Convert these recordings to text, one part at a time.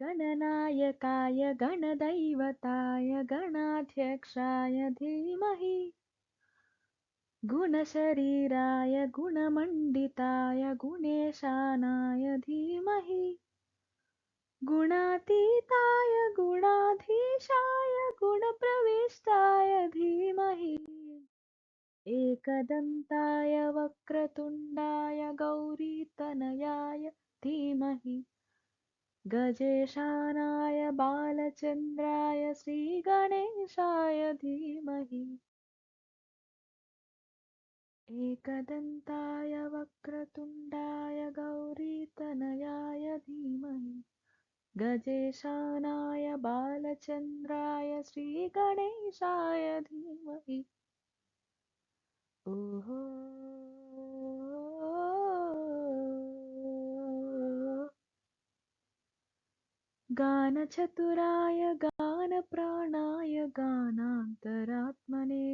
गणनायकाय गणदैवताय गणाध्यक्षाय धीमहि गुणशरीराय गुणमण्डिताय गुणेशानाय धीमहि गुणातीताय गुणाधीशाय गुणप्रविष्टाय धीमहि एकदन्ताय वक्रतुण्डाय गौरीतनयाय धीमहि गजेशानाय बालचन्द्राय श्रीगणेशाय धीमहि एकदन्ताय वक्रतुण्डाय गौरीतनयाय धीमहि गजेशानाय बालचन्द्राय श्रीगणेशाय धीमहि ओहो गानचतुराय गानप्राणाय गानान्तरात्मने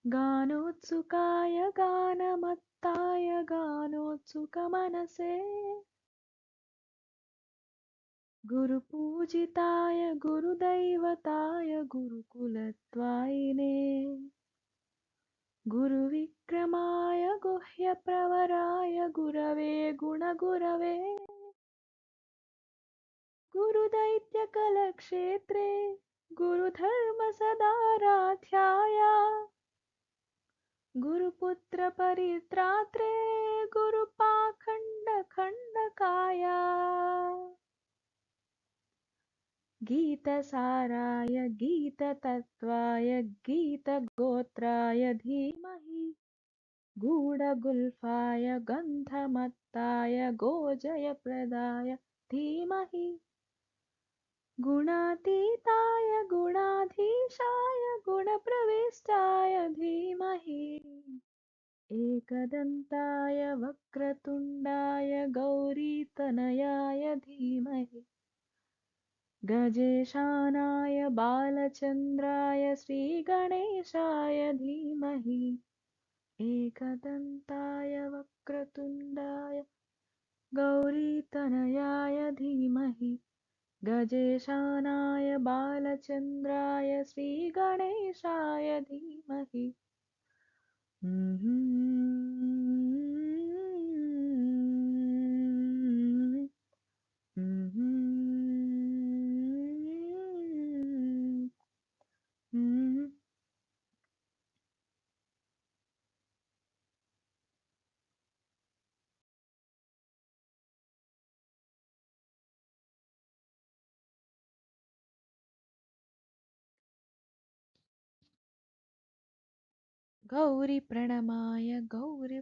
गानोत्सुकाय गानमत्ताय गानोत्सुकमनसे गुरुपूजिताय गुरुदैवताय गुरुकुलत्वायिने गुरुविक्रमाय गुह्यप्रवराय गुरवे गुणगुरवे गुरुदैत्यकलक्षेत्रे गुरुधर्मसदाराध्याय गुरुपुत्रपरित्रात्रे गुरुपाखण्डखण्डकाय गीतसाराय गीततत्त्वाय गीतगोत्राय धीमहि गूढगुल्फाय गन्धमत्ताय गोजयप्रदाय धीमहि गुणातीताय गुणाधीशाय गुणप्रविष्टाय धीमहि एकदन्ताय वक्रतुण्डाय गौरीतनयाय धीमहि गजेशानाय बालचन्द्राय श्रीगणेशाय धीमहि एकदन्ताय वक्रतुण्डाय गौरीतनयाय धीमहि गजेशानाय बालचन्द्राय श्रीगणेशाय धीमहि गौरी प्रणमाय गौरी